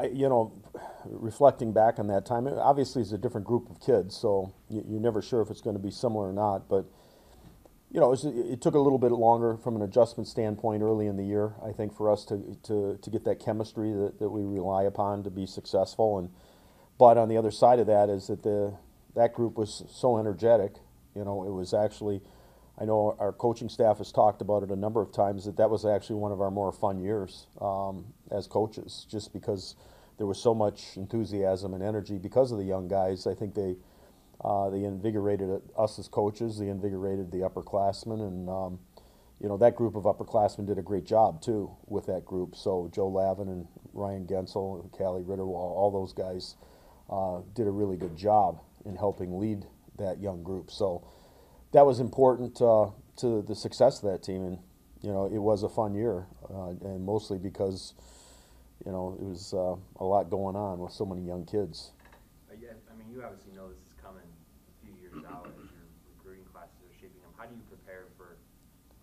You know, reflecting back on that time, obviously it's a different group of kids, so you're never sure if it's going to be similar or not. But it took a little bit longer from an adjustment standpoint early in the year, I think, for us to get that chemistry that we rely upon to be successful. But on the other side of that is that that group was so energetic. It was actually, I know our coaching staff has talked about it a number of times, that was actually one of our more fun years as coaches, just because there was so much enthusiasm and energy because of the young guys. I think they invigorated us as coaches. They invigorated the upperclassmen, and that group of upperclassmen did a great job too with that group. So Joe Lavin and Ryan Gensel and Callie Ritterwall, all those guys did a really good job in helping lead that young group. So that was important to the success of that team, and it was a fun year, and mostly because it was a lot going on with so many young kids. Yeah, I mean, you obviously know this is coming a few years out as your recruiting classes are shaping up. How do you prepare for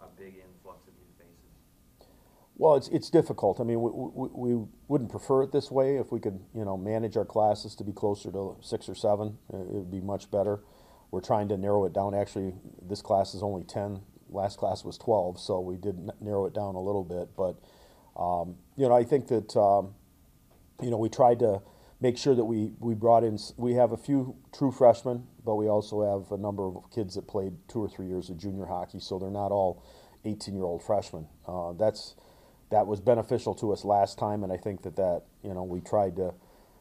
a big influx of new faces? Well, it's difficult. I mean, we wouldn't prefer it this way. If we could, manage our classes to be closer to 6 or 7, it would be much better. We're trying to narrow it down. Actually, this class is only 10. Last class was 12, so we did narrow it down a little bit. But, I think that, we tried to make sure that we brought in, we have a few true freshmen, but we also have a number of kids that played 2 or 3 years of junior hockey, so they're not all 18-year-old freshmen. That was beneficial to us last time, and I think that we tried to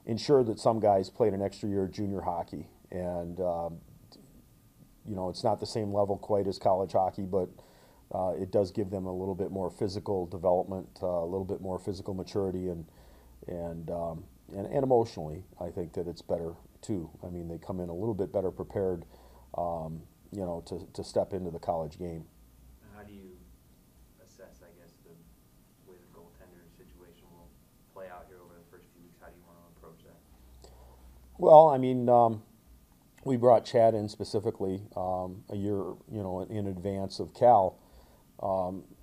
ensure that some guys played an extra year of junior hockey. And it's not the same level quite as college hockey, but it does give them a little bit more physical development, a little bit more physical maturity, and emotionally, I think that it's better too. I mean, they come in a little bit better prepared, to step into the college game. How do you assess, I guess, the way the goaltender situation will play out here over the first few weeks? How do you want to approach that? Well, I mean, we brought Chad in specifically a year, in advance of Cal.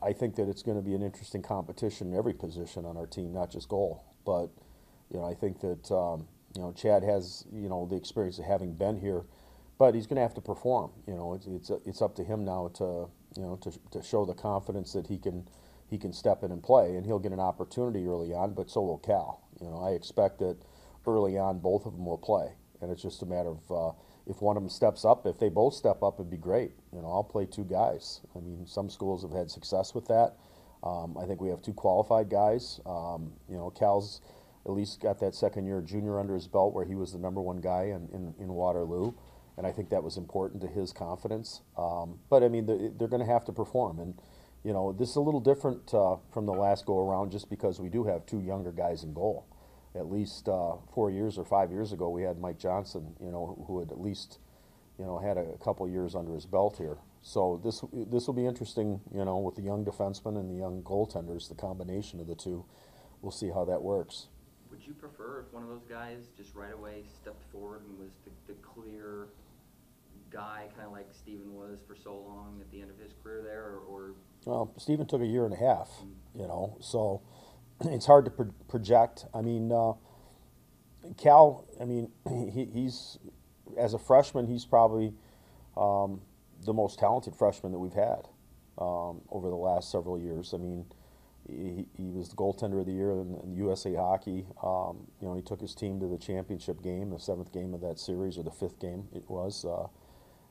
I think that it's going to be an interesting competition in every position on our team, not just goal. But I think that Chad has the experience of having been here, but he's going to have to perform. It's up to him now to show the confidence that he can step in and play, and he'll get an opportunity early on. But so will Cal. I expect that early on both of them will play, and it's just a matter of if one of them steps up. If they both step up, it'd be great. I'll play 2 guys. I mean, some schools have had success with that. I think we have 2 qualified guys. Cal's at least got that second year junior under his belt where he was the #1 guy in Waterloo, and I think that was important to his confidence. But I mean, they're going to have to perform, and this is a little different from the last go around, just because we do have 2 younger guys in goal. At least 4 years or 5 years ago, we had Mike Johnson, who had at least, had a couple years under his belt here. So this will be interesting, with the young defensemen and the young goaltenders, the combination of the two. We'll see how that works. Would you prefer if one of those guys just right away stepped forward and was the clear guy, kind of like Steven was for so long at the end of his career there, or? Well, Steven took a year and a half, so it's hard to project. I mean, Cal, I mean, he's, as a freshman, he's probably the most talented freshman that we've had over the last several years. I mean, he was the goaltender of the year in USA Hockey. He took his team to the championship game, the 7th game of that series, or the 5th game it was.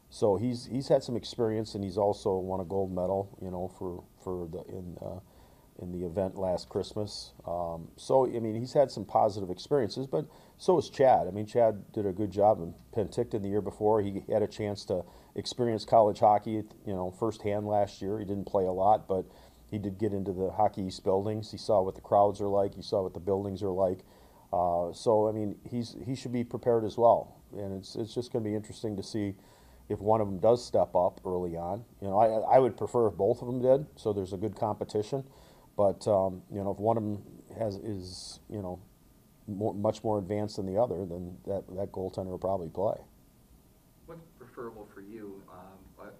So he's had some experience, and he's also won a gold medal, in the event last Christmas. So I mean, he's had some positive experiences, but so has Chad. I mean, Chad did a good job in Penticton the year before. He had a chance to experience college hockey, firsthand last year. He didn't play a lot, but he did get into the Hockey East buildings. He saw what the crowds are like. He saw what the buildings are like. So I mean, he should be prepared as well, and it's just going to be interesting to see if one of them does step up early on. I would prefer if both of them did, so there's a good competition. But if one of them is much more advanced than the other, then that goaltender will probably play. What's preferable for you, a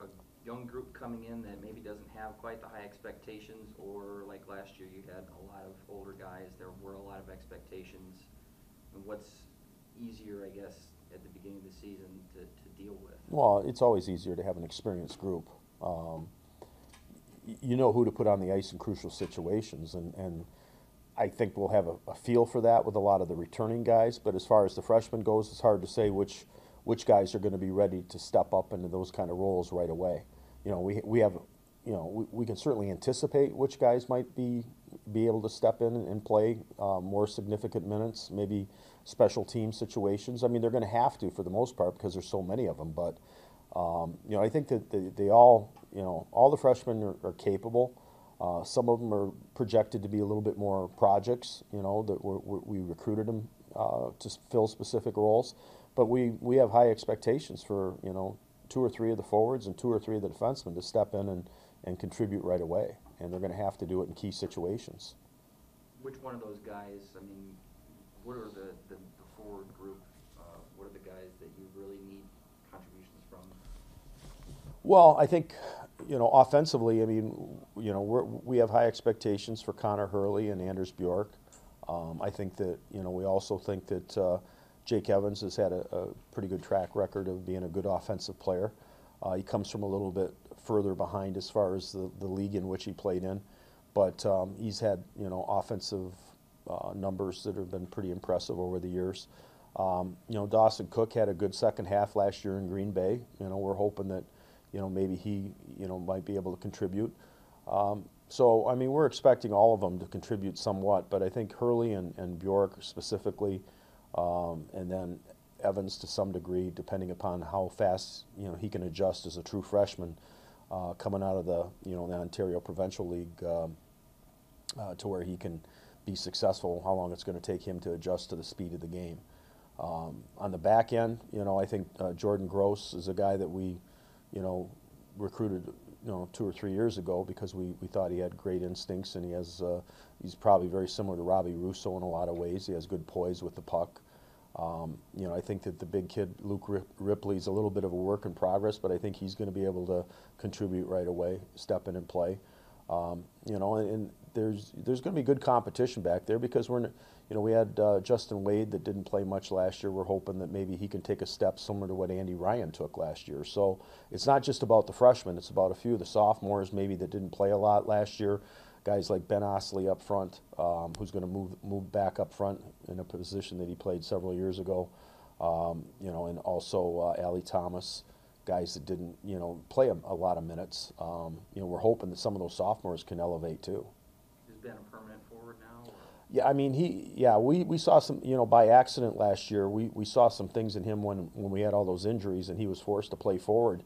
young group coming in that maybe doesn't have quite the high expectations, or like last year you had a lot of older guys, there were a lot of expectations? And what's easier, I guess, at the beginning of the season to deal with? Well, it's always easier to have an experienced group. You know who to put on the ice in crucial situations, and I think we'll have a feel for that with a lot of the returning guys. But as far as the freshmen goes, it's hard to say which guys are going to be ready to step up into those kind of roles right away. You know, we have, you know, we can certainly anticipate which guys might be able to step in and play more significant minutes, maybe special team situations. I mean, they're going to have to for the most part because there's so many of them. But you know, I think that they all, you know, all the freshmen are capable. Some of them are projected to be a little bit more projects, you know, that we recruited them to fill specific roles. But we have high expectations for, you know, 2 or 3 of the forwards and 2 or 3 of the defensemen to step in and contribute right away. And they're going to have to do it in key situations. Which one of those guys, I mean, what are the forward group, what are the guys that you really need contributions from? Well, I think, you know, offensively, I mean, you know, we have high expectations for Connor Hurley and Anders Bjork. I think that, you know, we also think that Jake Evans has had a pretty good track record of being a good offensive player. He comes from a little bit further behind as far as the league in which he played in, but he's had, you know, offensive numbers that have been pretty impressive over the years. You know, Dawson Cook had a good second half last year in Green Bay. You know, we're hoping that, you know, maybe he, you know, might be able to contribute. So, I mean, we're expecting all of them to contribute somewhat, but I think Hurley and Bjork specifically, and then Evans to some degree, depending upon how fast, you know, he can adjust as a true freshman coming out of the, you know, the Ontario Provincial League to where he can be successful, how long it's going to take him to adjust to the speed of the game. On the back end, you know, I think Jordan Gross is a guy that we, you know, recruited, you know, 2 or 3 years ago because we thought he had great instincts, and he's probably very similar to Robbie Russo in a lot of ways. He has good poise with the puck. You know, I think that the big kid Luke Ripley's a little bit of a work in progress, but I think he's going to be able to contribute right away, step in and play. You know, and there's going to be good competition back there because you know, we had Justin Wade that didn't play much last year. We're hoping that maybe he can take a step similar to what Andy Ryan took last year. So it's not just about the freshmen; it's about a few of the sophomores maybe that didn't play a lot last year. Guys like Ben Osley up front, who's going to move back up front in a position that he played several years ago. You know, and also Allie Thomas, guys that didn't, you know, play a lot of minutes. You know, we're hoping that some of those sophomores can elevate too. Has Ben a permanent forward now? Or? Yeah, I mean, we saw some, you know, by accident last year, we saw some things in him when we had all those injuries and he was forced to play forward.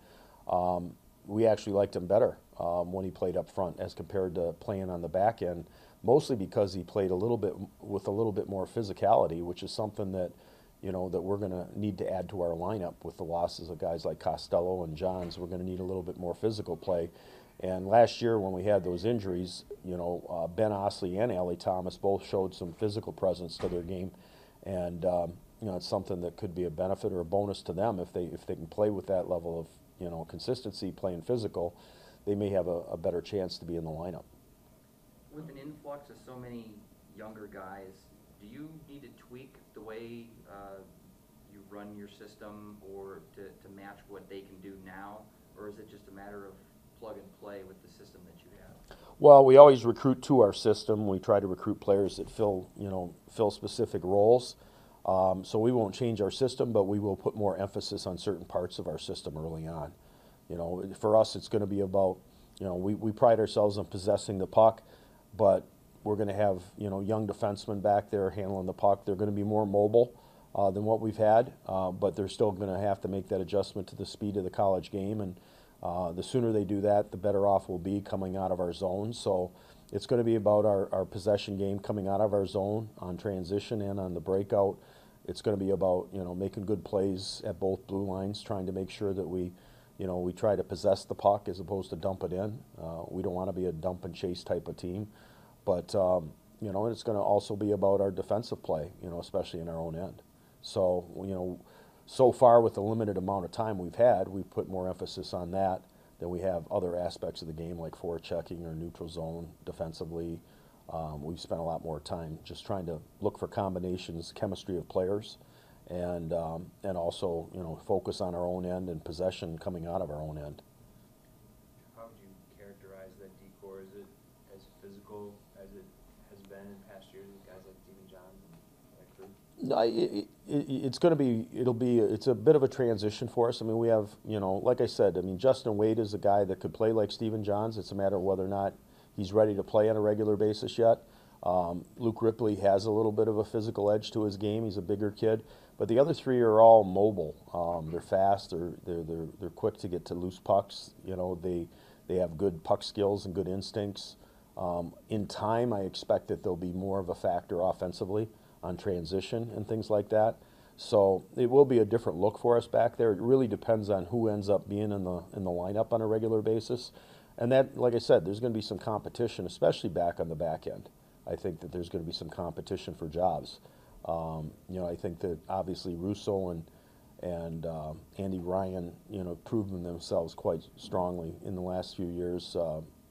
We actually liked him better when he played up front as compared to playing on the back end, mostly because he played with a little bit more physicality, which is something that, you know, that we're going to need to add to our lineup with the losses of guys like Costello and Johns. We're going to need a little bit more physical play. And last year when we had those injuries, you know, Ben Osley and Allie Thomas both showed some physical presence to their game. And, you know, it's something that could be a benefit or a bonus to them if they can play with that level of, you know, consistency, playing physical. They may have a better chance to be in the lineup. With an influx of so many younger guys, do you need to tweak the way you run your system or to match what they can do now? Or is it just a matter of plug and play with the system that you have? Well, we always recruit to our system. We try to recruit players that fill specific roles. So we won't change our system, but we will put more emphasis on certain parts of our system early on. You know, for us, it's going to be about, you know, we pride ourselves on possessing the puck, but we're going to have, you know, young defensemen back there handling the puck. They're going to be more mobile than what we've had, but they're still going to have to make that adjustment to the speed of the college game. And the sooner they do that, the better off we'll be coming out of our zone. So it's going to be about our possession game coming out of our zone on transition and on the breakout. It's going to be about, you know, making good plays at both blue lines, trying to make sure that we try to possess the puck as opposed to dump it in. We don't want to be a dump and chase type of team. But, you know, it's going to also be about our defensive play, you know, especially in our own end. So, you know, so far with the limited amount of time we've had, we've put more emphasis on that then we have other aspects of the game like forechecking or neutral zone defensively. We've spent a lot more time just trying to look for combinations, chemistry of players, and also focus on our own end and possession coming out of our own end. How would you characterize that D-core? Is it as physical as it has been in past years with guys like Stephen Johns and that crew? No, it's going to be, it's a bit of a transition for us. I mean, we have, like I said, I mean, Justin Wade is a guy that could play like Stephen Johns. It's a matter of whether or not he's ready to play on a regular basis yet. Luke Ripley has a little bit of a physical edge to his game. He's a bigger kid. But the other three are all mobile. They're fast. They're quick to get to loose pucks. They have good puck skills and good instincts. In time, I expect that they'll be more of a factor offensively on transition and things like that. So it will be a different look for us back there. It really depends on who ends up being in the lineup on a regular basis. And that, like I said, there's going to be some competition, especially back on the back end. I think that there's going to be some competition for jobs. I think that obviously Russo and Andy Ryan, proven themselves quite strongly in the last few years.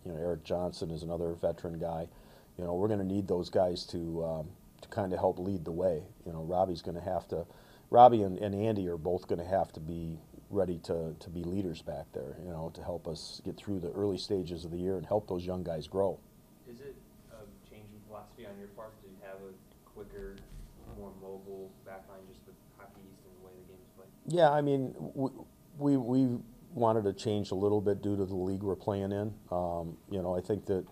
Eric Johnson is another veteran guy. We're going to need those guys to kind of help lead the way. Robbie and Andy are both going to have to be ready to be leaders back there, to help us get through the early stages of the year and help those young guys grow. Is it a change in philosophy on your part to have a quicker, more mobile backline just with Hockey East and the way the game is played? Yeah, I mean, we wanted to change a little bit due to the league we're playing in. I think that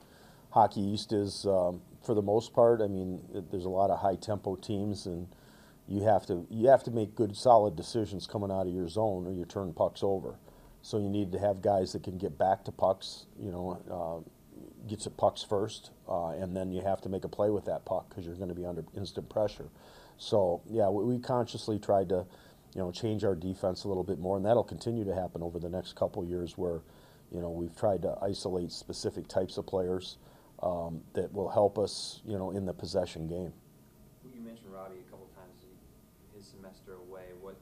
Hockey East is, for the most part, I mean, there's a lot of high-tempo teams, and you have to make good, solid decisions coming out of your zone, or you turn pucks over. So you need to have guys that can get back to pucks, get to pucks first, and then you have to make a play with that puck because you're going to be under instant pressure. So yeah, we consciously tried to, change our defense a little bit more, and that'll continue to happen over the next couple years where, we've tried to isolate specific types of players that will help us, in the possession game. You mentioned Robbie a couple times, his semester away. What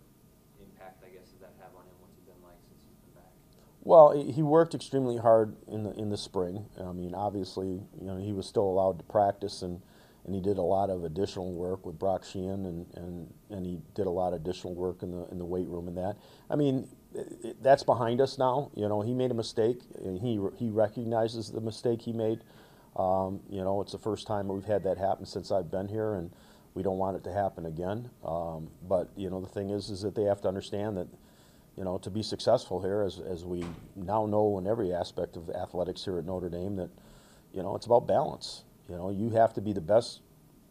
impact, I guess, does that have on him? What's it been like since he's been back? Well, he worked extremely hard in the spring. I mean, obviously, he was still allowed to practice, and he did a lot of additional work with Brock Sheehan, and he did a lot of additional work in the weight room and that. I mean, that's behind us now. He made a mistake, and he recognizes the mistake he made. It's the first time we've had that happen since I've been here, and we don't want it to happen again. But the thing is that they have to understand that, to be successful here, as we now know in every aspect of athletics here at Notre Dame, that, it's about balance. You have to be the best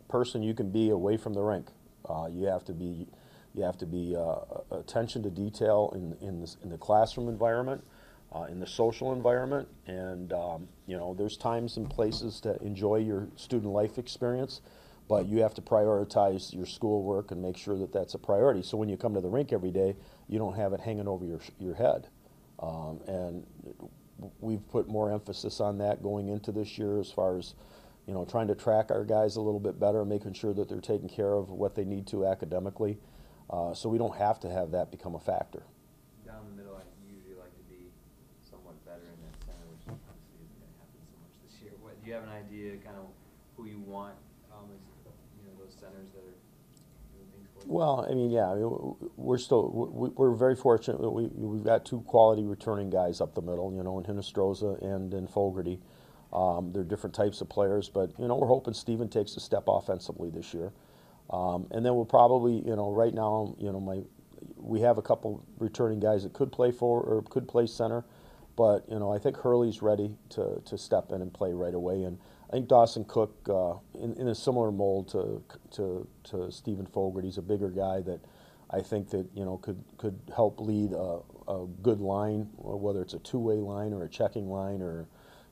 person you can be away from the rink. You have to be attention to detail in the classroom environment, in the social environment, and there's times and places to enjoy your student life experience, but you have to prioritize your schoolwork and make sure that that's a priority. So when you come to the rink every day, you don't have it hanging over your head. And we've put more emphasis on that going into this year, as far as trying to track our guys a little bit better, making sure that they're taking care of what they need to academically, so we don't have to have that become a factor. Down the middle, I usually like to be somewhat better in that center, which obviously isn't going to happen so much this year. Do you have an idea kind of who you want as those centers that are doing things for you? Well, I mean, yeah, we're very fortunate that we've got two quality returning guys up the middle, in Hinostroza and in Fogarty. They're different types of players, but we're hoping Steven takes a step offensively this year. And then we'll probably, right now, we have a couple returning guys that could play forward or could play center, but I think Hurley's ready to step in and play right away. And I think Dawson Cook, in a similar mold to Stephen Fogarty's a bigger guy that I think that could help lead a good line, whether it's a two-way line or a checking line or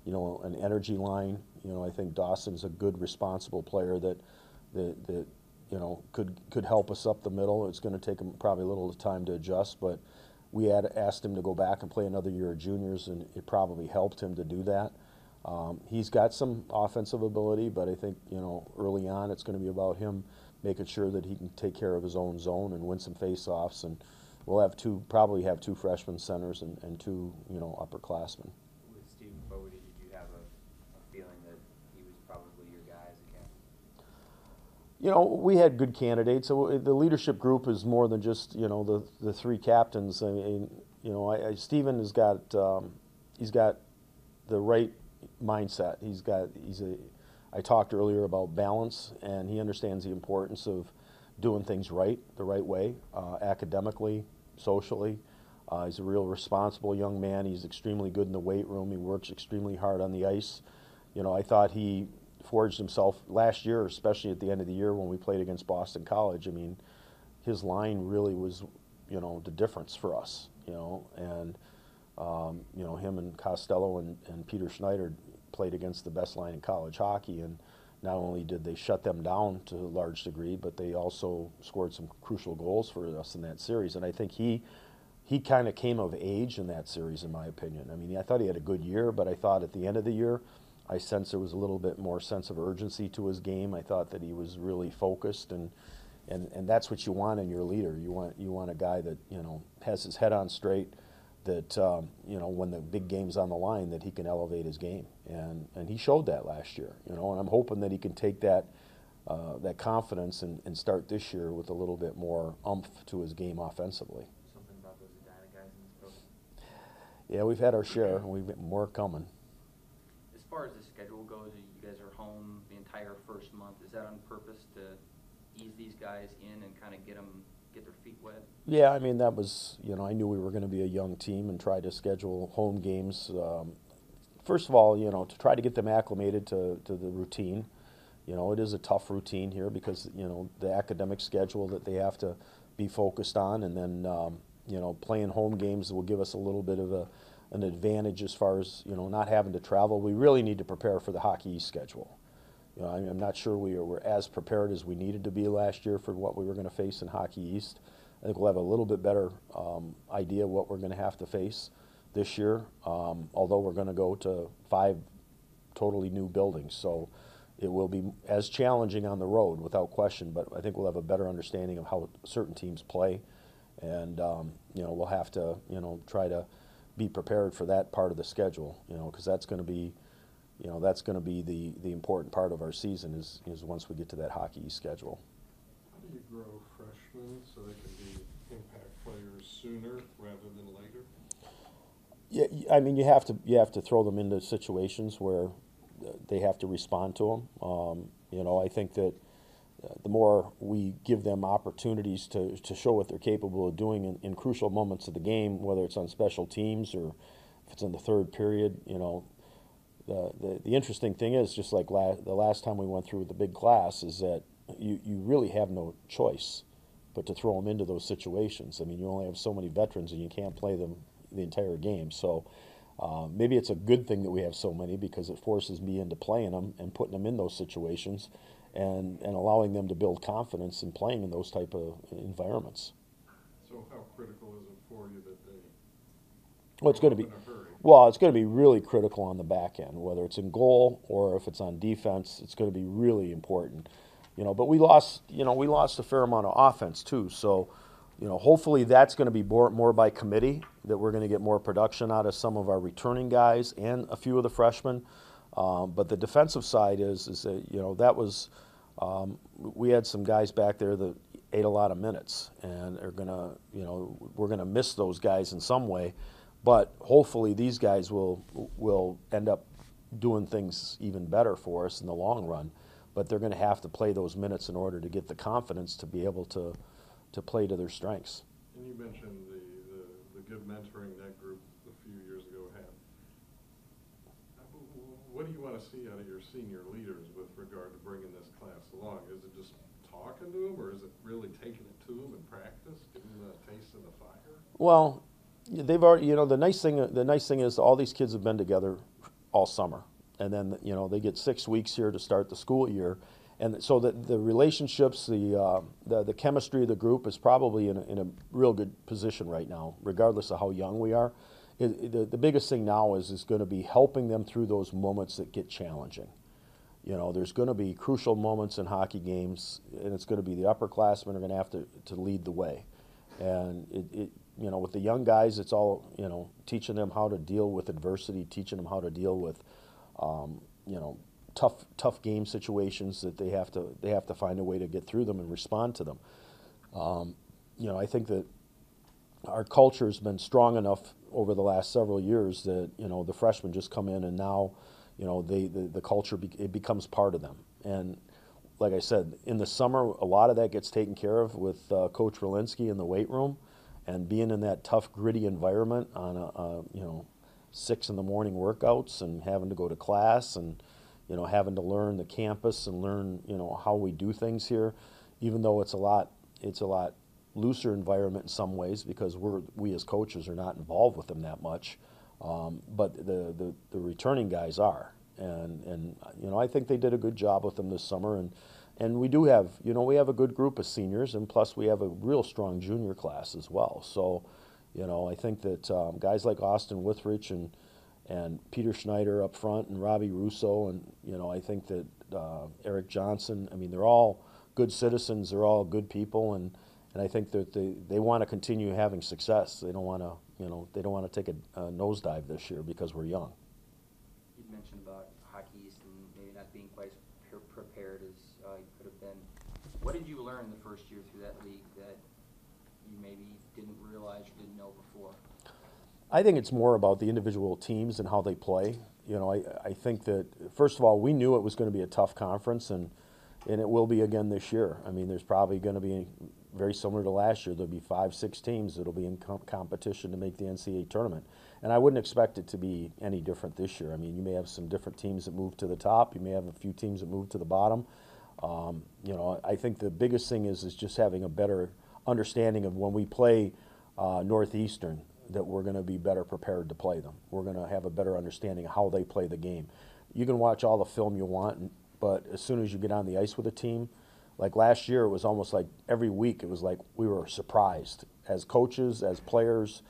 an energy line. I think Dawson's a good, responsible player that could help us up the middle. It's going to take him probably a little time to adjust, but we had asked him to go back and play another year of juniors, and it probably helped him to do that. He's got some offensive ability, but I think early on it's going to be about him making sure that he can take care of his own zone and win some face-offs and we'll have probably have two freshman centers and two, upperclassmen. With Stephen Fogarty, did you have a feeling that he was probably your guy as a captain? We had good candidates. So the leadership group is more than just the three captains. I mean, Stephen has got he's got the right mindset. I talked earlier about balance, and he understands the importance of doing things right, the right way, academically, socially. He's a real responsible young man. He's extremely good in the weight room. He works extremely hard on the ice. I thought he forged himself last year, especially at the end of the year when we played against Boston College. I mean, his line really was, the difference for us, and, him and Costello and Peter Schneider played against the best line in college hockey, and not only did they shut them down to a large degree, but they also scored some crucial goals for us in that series. And I think he kind of came of age in that series, in my opinion. I mean, I thought he had a good year, but I thought at the end of the year, I sensed there was a little bit more sense of urgency to his game. I thought that he was really focused, and that's what you want in your leader. You want a guy that has his head on straight, that when the big game's on the line, that he can elevate his game, and he showed that last year. And I'm hoping that he can take that confidence and start this year with a little bit more oomph to his game offensively. Something about those Edina guys in this program? Yeah, we've had our share, and we've got more coming. As far as the schedule goes, you guys are home the entire first month. Is that on purpose to ease these guys in and kind of get their feet wet? Yeah, I mean, that was, I knew we were going to be a young team and try to schedule home games. First of all, to try to get them acclimated to the routine. It is a tough routine here because, the academic schedule that they have to be focused on, and then, playing home games will give us a little bit of an advantage as far as, not having to travel. We really need to prepare for the Hockey East schedule. I'm not sure we were as prepared as we needed to be last year for what we were going to face in Hockey East. I think we'll have a little bit better idea what we're going to have to face this year, although we're going to go to 5 totally new buildings. So it will be as challenging on the road without question, but I think we'll have a better understanding of how certain teams play, and we'll have to try to be prepared for that part of the schedule, because that's going to be the important part of our season is once we get to that Hockey East schedule. How do you grow freshmen so they can be impact players sooner rather than later? Yeah, I mean, you have to throw them into situations where they have to respond to them. I think that the more we give them opportunities to show what they're capable of doing in crucial moments of the game, whether it's on special teams or if it's in the third period, the interesting thing is, just like the last time we went through with the big class, is that you really have no choice but to throw them into those situations. I mean, you only have so many veterans, and you can't play them the entire game. So maybe it's a good thing that we have so many, because it forces me into playing them and putting them in those situations and allowing them to build confidence in playing in those type of environments. So how critical is it for you that they Well, it's going to be in a hurry? well, it's going to be really critical on the back end, whether it's in goal or if it's on defense. It's going to be really important, But we lost a fair amount of offense too. So, hopefully that's going to be more by committee. That we're going to get more production out of some of our returning guys and a few of the freshmen. But the defensive side is that that was we had some guys back there that ate a lot of minutes, and are gonna we're gonna miss those guys in some way. But hopefully these guys will end up doing things even better for us in the long run. But they're going to have to play those minutes in order to get the confidence to be able to play to their strengths. And you mentioned the good mentoring that group a few years ago had. What do you want to see out of your senior leaders with regard to bringing this class along? Is it just talking to them, or is it really taking it to them in practice, giving them a taste of the fire? Well, they've already, the nice thing is all these kids have been together all summer, and then they get 6 weeks here to start the school year, and so the relationships, the chemistry of the group is probably in a real good position right now, regardless of how young we are. The biggest thing now is going to be helping them through those moments that get challenging. There's going to be crucial moments in hockey games, and it's going to be the upperclassmen are going to have to lead the way. And with the young guys, it's all, teaching them how to deal with adversity, teaching them how to deal with, you know, tough game situations that they have to find a way to get through them and respond to them. I think that our culture has been strong enough over the last several years that, the freshmen just come in and now, the culture, it becomes part of them. And like I said, in the summer, a lot of that gets taken care of with Coach Rolinski in the weight room, and being in that tough, gritty environment on 6 in the morning workouts and having to go to class and, having to learn the campus and learn, how we do things here, even though it's a lot looser environment in some ways because we as coaches are not involved with them that much, but the returning guys are, and I think they did a good job with them this summer, and we do have we have a good group of seniors, and plus we have a real strong junior class as well. So, I think that guys like Austin Withrich and Peter Schneider up front and Robbie Russo, and I think that Eric Johnson. I mean, they're all good citizens. They're all good people, and I think that they want to continue having success. They don't want to take a nosedive this year because we're young. You mentioned about Hockey East and maybe not being quite as prepared as you could have been. What did you learn the first year through that league that you maybe didn't realize or didn't know before? I think it's more about the individual teams and how they play. I think that, first of all, we knew it was going to be a tough conference, and it will be again this year. I mean, there's probably going to be, very similar to last year, there'll be 5-6 teams that'll be in competition to make the NCAA tournament. And I wouldn't expect it to be any different this year. I mean, you may have some different teams that move to the top. You may have a few teams that move to the bottom. I think the biggest thing is just having a better understanding of when we play Northeastern, that we're going to be better prepared to play them. We're going to have a better understanding of how they play the game. You can watch all the film you want, but as soon as you get on the ice with a team, like last year, it was almost like every week it was like we were surprised. As coaches, as players,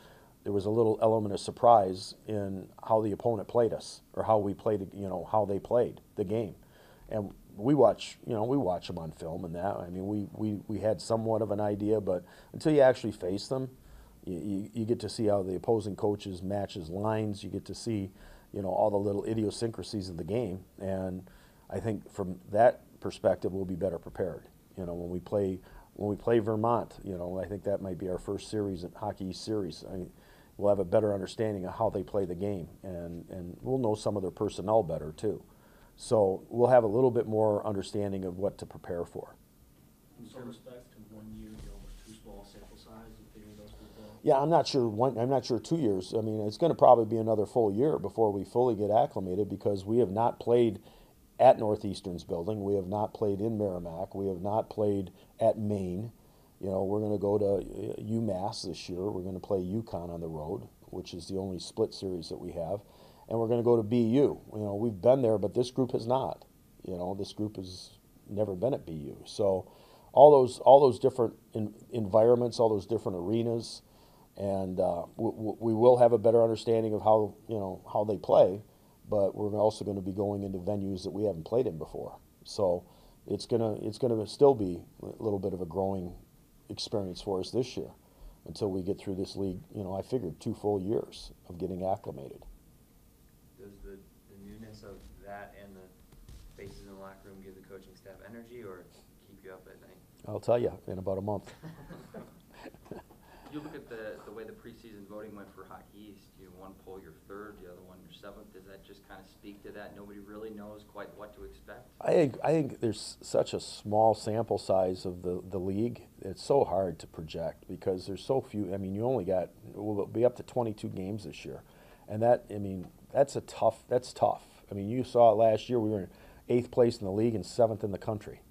there was a little element of surprise in how the opponent played us or how we played, how they played the game. And we watch them on film and that. I mean, we had somewhat of an idea, but until you actually face them, you get to see how the opposing coaches matches lines. You get to see, all the little idiosyncrasies of the game. And I think from that perspective, we'll be better prepared. When we play Vermont, I think that might be our first series, Hockey East series. I mean, we'll have a better understanding of how they play the game, and we'll know some of their personnel better too. So we'll have a little bit more understanding of what to prepare for. In some respects, to 1 year, almost too small sample size of figuring those people out. Yeah, I'm not sure 2 years. I mean, it's going to probably be another full year before we fully get acclimated because we have not played at Northeastern's building. We have not played in Merrimack. We have not played at Maine. We're going to go to UMass this year. We're going to play UConn on the road, which is the only split series that we have. And we're going to go to BU. We've been there, but this group has not. This group has never been at BU. So all those different environments, all those different arenas, and we will have a better understanding of how they play. But we're also going to be going into venues that we haven't played in before. So it's gonna still be a little bit of a growing experience for us this year until we get through this league. I figured 2 full years of getting acclimated. Does the newness of that and the faces in the locker room give the coaching staff energy or keep you up at night? I'll tell you in about a month. You look at the way the preseason voting went for Hockey East. One poll you're 3rd, the other one you're 7th. Does that just kind of speak to that? Nobody really knows quite what to expect. I think there's such a small sample size of the league. It's so hard to project because there's so few. I mean, we'll be up to 22 games this year, and that's tough. I mean, you saw it last year. We were in 8th place in the league and 7th in the country,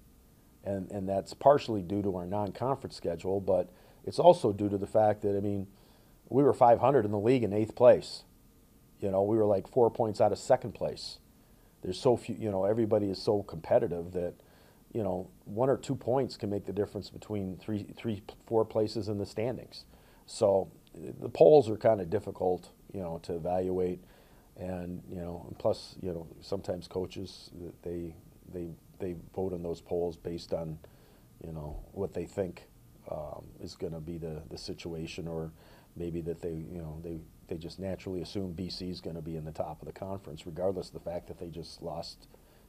and that's partially due to our non-conference schedule, but it's also due to the fact that, we were 500 in the league in 8th place. We were like 4 points out of 2nd place. There's so few, everybody is so competitive that, 1 or 2 points can make the difference between 4 places in the standings. So the polls are kind of difficult, to evaluate. And, plus, sometimes coaches, they vote on those polls based on, what they think is going to be the situation, or maybe that they just naturally assume BC is going to be in the top of the conference, regardless of the fact that they just lost,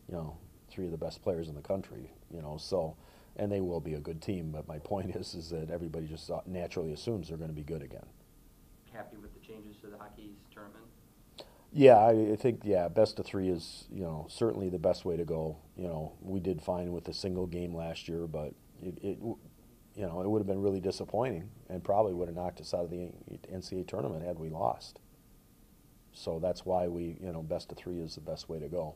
3 of the best players in the country. So, and they will be a good team. But my point is that everybody just naturally assumes they're going to be good again. Happy with the changes to the hockey's tournament? Yeah, I think best of 3 is certainly the best way to go. We did fine with a single game last year, but it would have been really disappointing and probably would have knocked us out of the NCAA tournament had we lost. So that's why best of 3 is the best way to go.